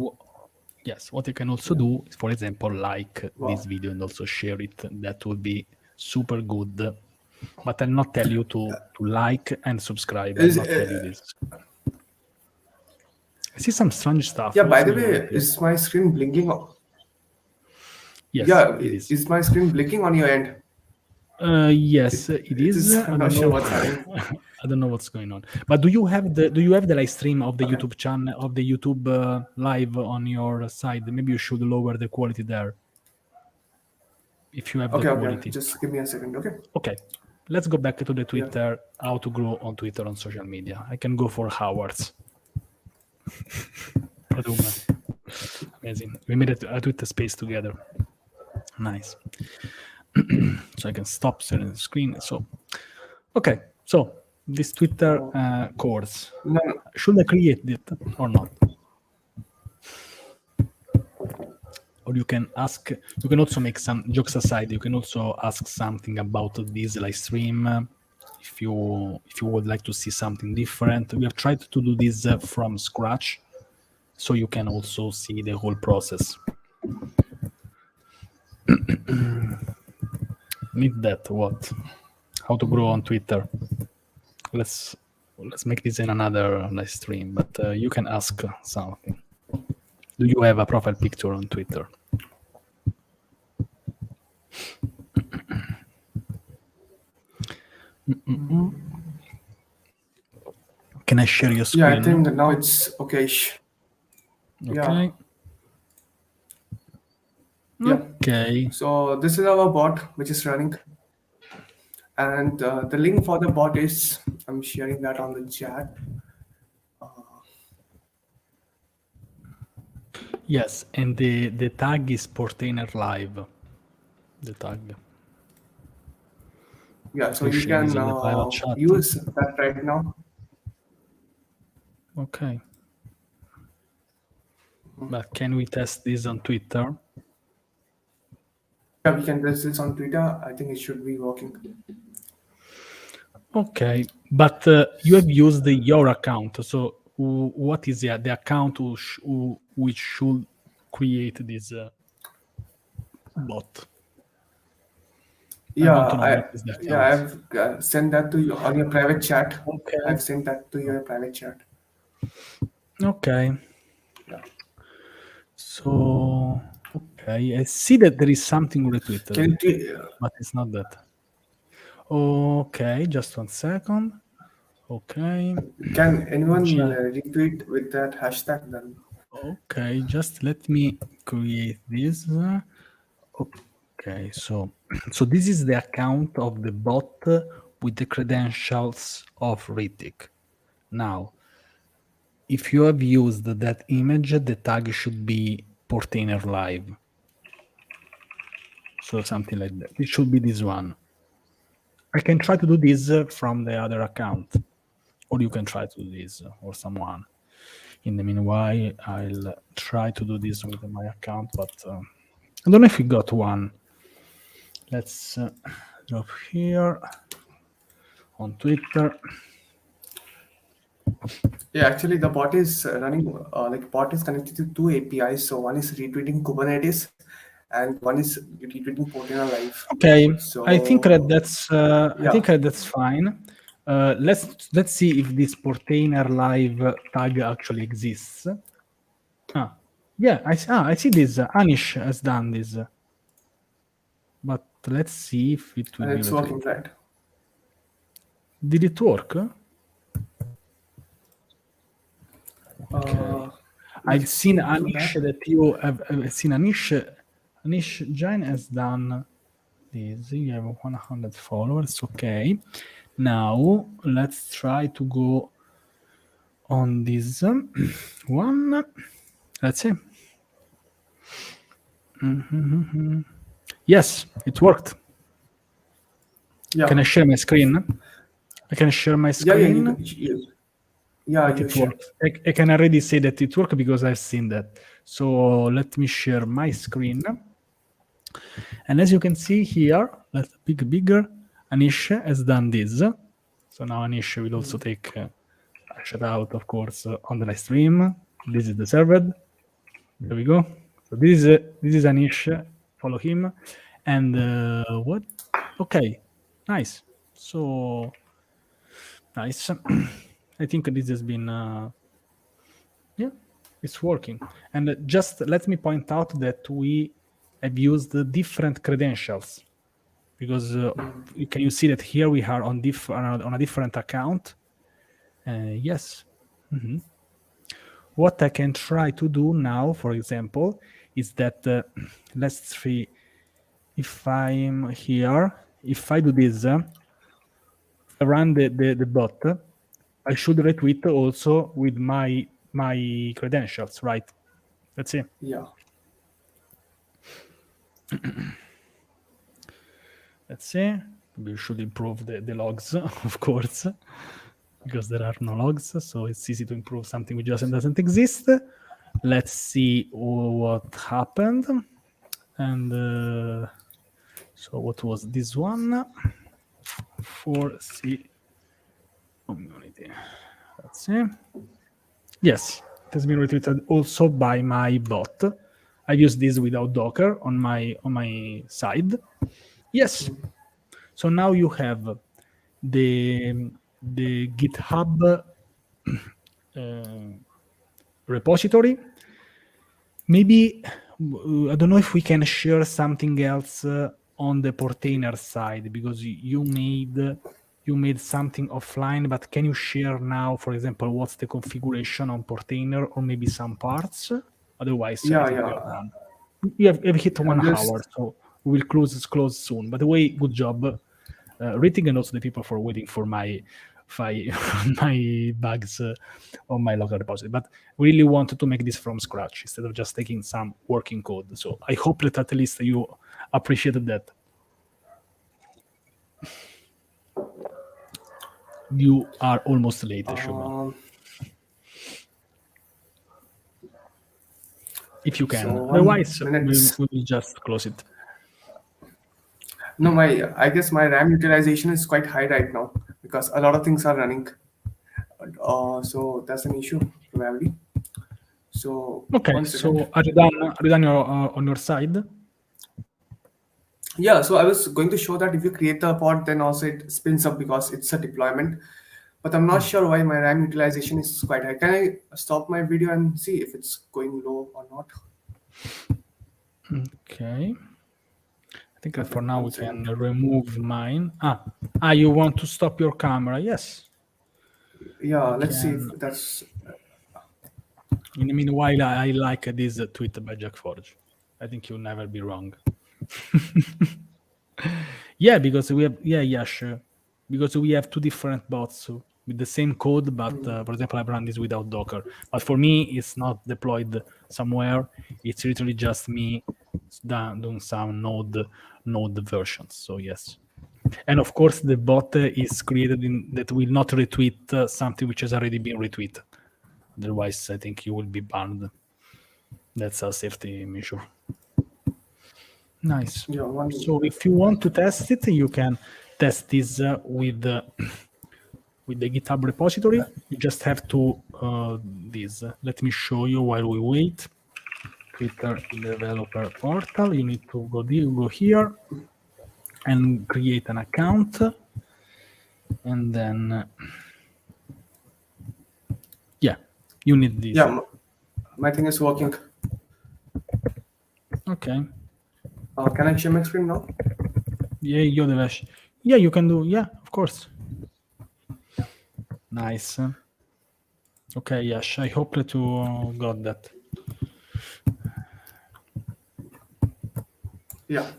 Yes. What you can also do is, for example, like this Wow. video and also share it. That would be super good. But I'll not tell you to like and subscribe. I'll Is not tell you this. I see some strange stuff Yeah, by also the in your way, video. is my screen blinking? Yes, Yeah, it is. is my screen blinking on your end? Yes, it It is. is. I I'm not don't sure know. what's happening. I don't know what's going on. But do you have the live stream of the Okay. YouTube channel of the YouTube live on your side? Maybe you should lower the quality there if you have the Okay, okay. quality. Just give me a second, okay? Okay, let's go back to the Yeah. Twitter. How to grow on Twitter on social media? I can go for hours. Amazing. We made a Twitter space together. Nice. So I can stop sharing the screen. So, okay. So this Twitter course, No, no. should I create it or not? Or you can ask. You can also make some jokes aside. You can also ask something about this live stream. If you would like to see something different, we have tried to do this from scratch, so you can also see the whole process. Need that what? How to grow on Twitter. Let's make this in another live stream, but you can ask something. Do you have a profile picture on Twitter? Can I share your Yeah, I screen? think now it's okay. Yeah. Okay. Yeah. Okay. So this is our bot which is running. And the link for the bot is, I'm sharing that on the chat. Yes, and the tag is Portainer Live. The tag. Yeah, so you Pushing this can on the private chat. use that right now. Okay. But can we test this on Twitter? Yeah, we can test this on Twitter. I think it should be working. Okay, but you have used your account. So what is the account which should create this bot? I Yeah, want to know what is the account. I've sent that to you on your private chat. Okay. I've sent that to your private chat. Okay. Yeah. So okay, I see that there is something retweeted, Can you, but it's not that. Okay, just 1 second. Okay. can anyone Ju- retweet with that hashtag then? okay, just let me create this. Okay, so so this is the account of the bot with the credentials of Hrittik. Now, if you have used that image, the tag should be Portainer Live. So something like that. It should be this one. I can try to do this from the other account, or you can try to do this or someone. In the meanwhile, I'll try to do this with my account, but I don't know if we got one. Let's drop here on Twitter. Yeah, actually, the bot is running bot is connected to two APIs. So one is retweeting Kubernetes, and one is retweeting Portainer Live. Okay, I think that So that's yeah, that's fine. Let's see if this Portainer Live tag actually exists. Ah, yeah, I see this. Anish has done this, but let's see if it will and be it's working retweeted. right. Did it work? Okay. I've Let's seen see through Anish that. that you have I've seen Anish Jain has done this. You have 100 followers. Okay. Now let's try to go on this one. Let's see. Yes, it worked. Yeah, Can I share my screen? I can share my yeah. screen. Yeah, But you it should. works. I can already say that it worked because I've seen that. So let me share my screen. And as you can see here, let's pick bigger. Anish has done this. So now Anish will also take a shout out, of course, on the live stream. This is the server. There we go. So this is Anish. Follow him. And what? Okay, nice. So nice. I think this has been yeah, it's working. And just let me point out that we have used different credentials because can you see that here we are on on a different account? Yes. What I can try to do now, for example, is that let's see if I'm here. If I do this, if I run the bot, I should retweet also with my credentials, right? Let's see. Yeah. Let's see. We should improve the logs, of course, because there are no logs, so it's easy to improve something which doesn't exist. Let's see what happened. And so what was this one? For C community. Let's see. Yes, it has been retweeted also by my bot. I use this without Docker on my side. Yes. So now you have the GitHub repository. Maybe I don't know if we can share something else on the Portainer side because you made something offline, but can you share now, for example, what's the configuration on Portainer or maybe some parts? Otherwise, I Yeah, think we are yeah. done. You have hit I'm 1 hour, just so we will close soon. By the way, good job, Hrittik, and also the people for waiting for my my bugs on my local repository. But we really wanted to make this from scratch instead of just taking some working code. So I hope that at least you appreciated that. You are almost late, Shubham. If you can. so Otherwise, 1 minute. we will just close it. No, I guess my RAM utilization is quite high right now because a lot of things are running. So that's an issue probably. So Okay, one so second. are you done? Are you done on your side? Yeah, so I was going to show that if you create the pod, then also it spins up because it's a deployment. But I'm not sure why my RAM utilization is quite high. Can I stop my video and see if it's going low or not? Okay. I think that Okay, for now one we can second. remove mine. You want to stop your camera? Yes. Yeah, We let's see can. if that's. In the meanwhile, I like this tweet by Jack Forge. I think you'll never be wrong. Yeah, because we have sure. Because we have two different bots with the same code, but for example, I've run this without Docker. But for me, it's not deployed somewhere. It's literally just me doing some node versions. So yes, and of course the bot is created in that will not retweet something which has already been retweeted. Otherwise, I think you will be banned. That's a safety measure. Nice. Yeah, one. So if you want to test it, you can test this with the GitHub repository. You just have to this. Let me show you while we wait. Twitter developer portal. You need to go here and create an account, and then yeah, you need this. Yeah, my thing is working. Okay. Can I share my screen now? Yeah, yeah, you can do. Yeah, of course. Nice. Okay, yes, I hope that you got that. Yeah.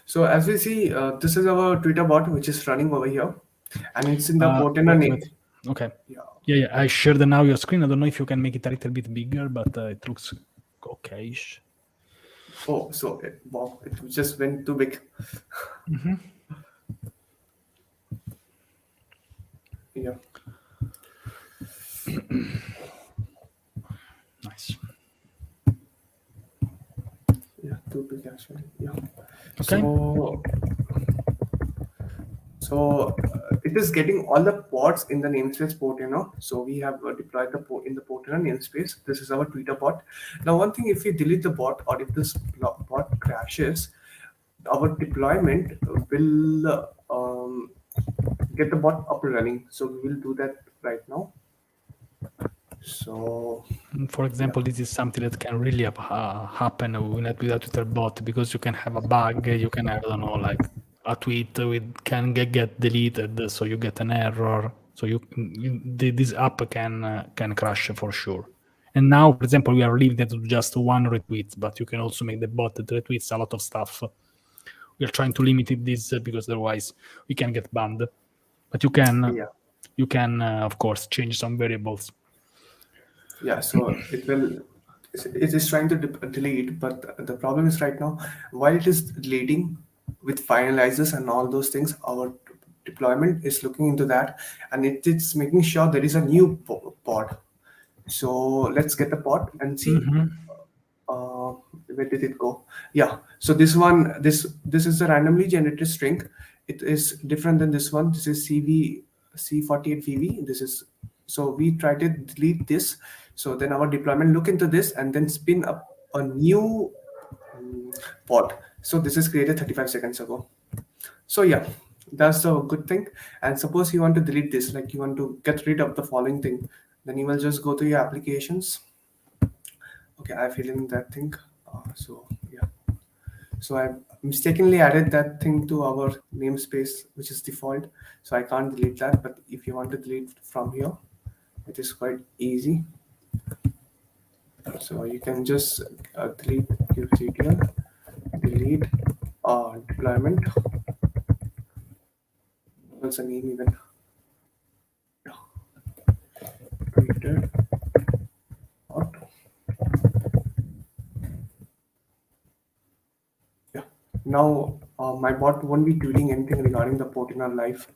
So as we see, this is our Twitter bot which is running over here, and it's in the Portainer name. Wait. Okay. Yeah. Yeah, I shared now your screen. I don't know if you can make it a little bit bigger, but it looks okay-ish. Oh, so wow, it just went too big. Yeah. Nice. Yeah, too big actually. Yeah. Okay. So it is getting all the pods in the namespace Portainer. So we have deployed the in the Portainer namespace. This is our Twitter bot. Now, one thing, if we delete the bot or if this bot crashes, our deployment will get the bot up and running. So we will do that right now. So For example, this is something that can really happen with a Twitter bot because you can have a bug. You can have, I don't know, like a tweet can get deleted, so you get an error. So this app can crash for sure. And now, for example, we are limited to just one retweet, but you can also make the bot that retweets a lot of stuff. We are trying to limit this because otherwise we can get banned. But you can of course change some variables. yeah, so it is trying to delete, but the problem is right now, while it is deleting with finalizers and all those things, our deployment is looking into that, and it's making sure there is a new pod. So let's get the pod and see where did it go. Yeah, so this is a randomly generated string. It is different than this one. This is C48VV. This is, so we try to delete this. So then our deployment look into this and then spin up a new pod. So this is created 35 seconds ago. So yeah, that's a good thing. And suppose you want to delete this, like you want to get rid of the following thing, then you will just go to your applications. Okay, I fill in that thing. So yeah, so I mistakenly added that thing to our namespace, which is default. So I can't delete that. But if you want to delete from here, it is quite easy. So you can just delete qctl, delete deployment. What's the name even? Twitter. Yeah. Now my bot won't be tweeting anything regarding the Portainer live.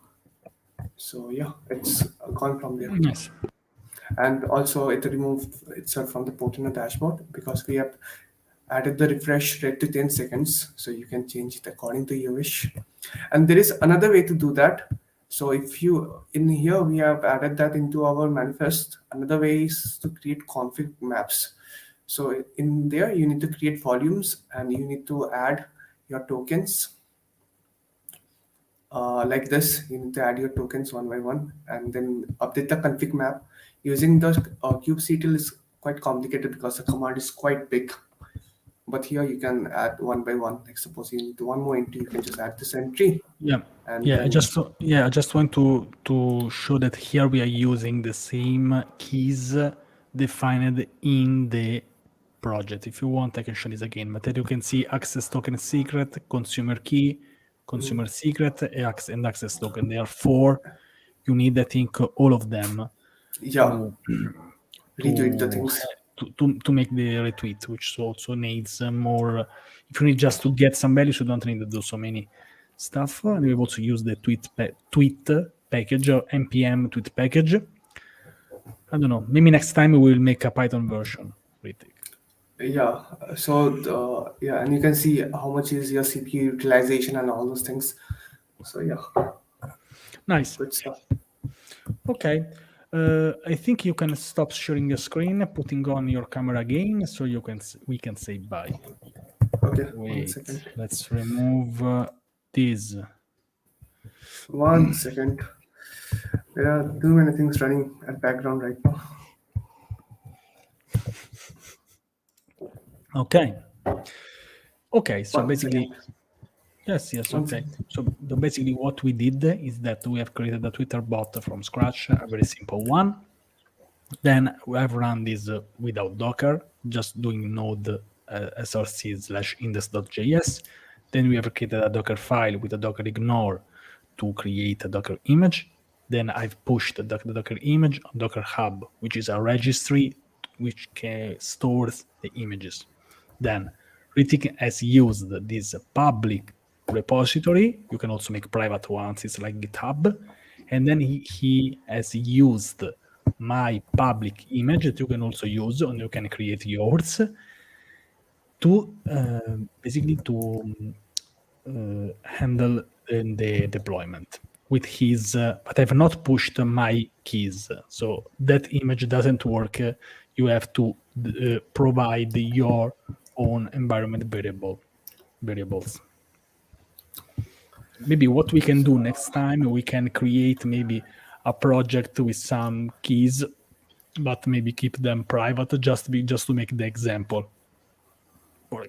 So yeah, it's gone from there. Yes. And also it removed itself from the Portainer dashboard because we have added the refresh rate to 10 seconds, so you can change it according to your wish. And there is another way to do that. So if you, in here, we have added that into our manifest. Another way is to create config maps. So in there, you need to create volumes and you need to add your tokens. Like this, you need to add your tokens one by one and then update the config map. Using the kubectl is quite complicated because the command is quite big. But here you can add one by one. Like suppose you need one more entry, you can just add this entry. Yeah. And Yeah, then, I just want to show that here we are using the same keys defined in the project. If you want, I can show this again. But then you can see access token secret, consumer key, consumer secret, and access token. There are four. You need, I think, all of them yeah, retweet the to things. to make the retweet, which also needs more. If you need just to get some values, you don't need to do so many stuff. And we've also used the tweet package or npm tweet package. I don't know. Maybe next time we will make a Python version. Hrittik. Yeah, so yeah, and you can see how much is your CPU utilization and all those things. So yeah, Nice. good stuff. Okay. I think you can stop sharing your screen, putting on your camera again, so we can say bye. Okay, 1 Wait, second. let's remove this. 1 second. There are too many things running at background right now. Okay. Okay, so 1 basically, second. yes, 1 okay. second. So basically what we did is that we have created a Twitter bot from scratch, a very simple one. Then we have run this without Docker, just doing node src/index.js. Then we have created a Docker file with a Docker ignore to create a Docker image. Then I've pushed the Docker image on Docker Hub, which is a registry which stores the images. Then Hrittik has used this public repository. You can also make private ones. It's like GitHub. And then he has used my public image that you can also use, and you can create yours to basically to handle the deployment with his. But I've not pushed my keys, so that image doesn't work. You have to provide your own environment variables. Maybe what we can do next time, we can create maybe a project with some keys, but maybe keep them private just to make the example.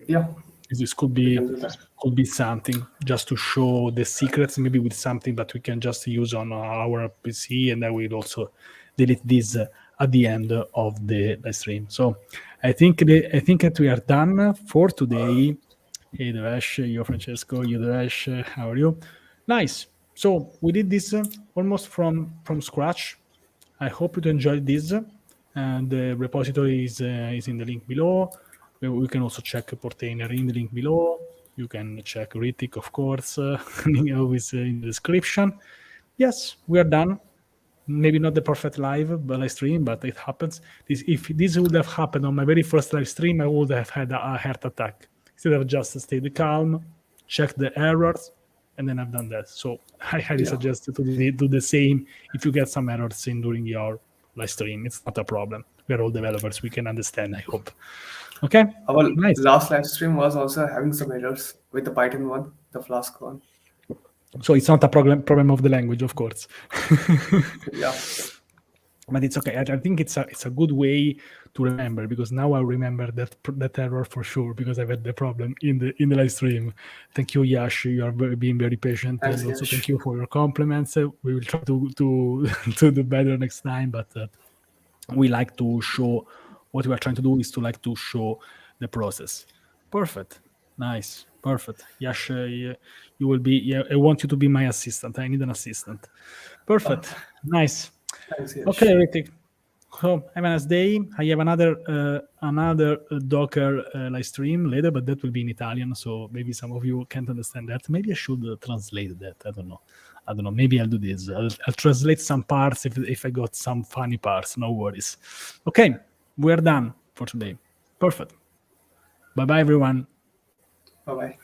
Yeah, This could we be can do that. something just to show the secrets, maybe with something that we can just use on our PC, and I will also delete this at the end of the stream. So I think that we are done for today. Hey Devesh, you're Francesco, you Devesh, how are you? Nice. So we did this almost from scratch. I hope you enjoyed this. And the repository is in the link below. We can also check Portainer in the link below. You can check Hrittik, of course, always in the description. Yes, we are done. Maybe not the perfect live stream, but it happens. If this would have happened on my very first live stream, I would have had a heart attack. Instead of just stayed calm, check the errors, and then I've done that. So I highly suggest you to do the same if you get some errors during your live stream. It's not a problem. We are all developers. We can understand, I hope. Okay? Our Nice. last live stream was also having some errors with the Python one, the Flask one. So it's not a problem of the language, of course. Yeah. But it's okay. I think it's a good way to remember, because now I remember that error for sure, because I've had the problem in the live stream. Thank you, Yash. You are being very patient. Thanks, and also Yash. thank you for your compliments. We will try to to do better next time, but we like to show what we are trying to do is to show the process. Perfect. Nice. Perfect. Yash, you will be. Yeah, I want you to be my assistant. I need an assistant. Perfect. Nice. Thanks, Yash. Okay, Hrittik. So have a nice day. I have another Docker live stream later, but that will be in Italian, so maybe some of you can't understand that. Maybe I should translate that. I don't know. Maybe I'll do this. I'll translate some parts if I got some funny parts. No worries. Okay, we're done for today. Perfect. Bye bye, everyone. Bye bye.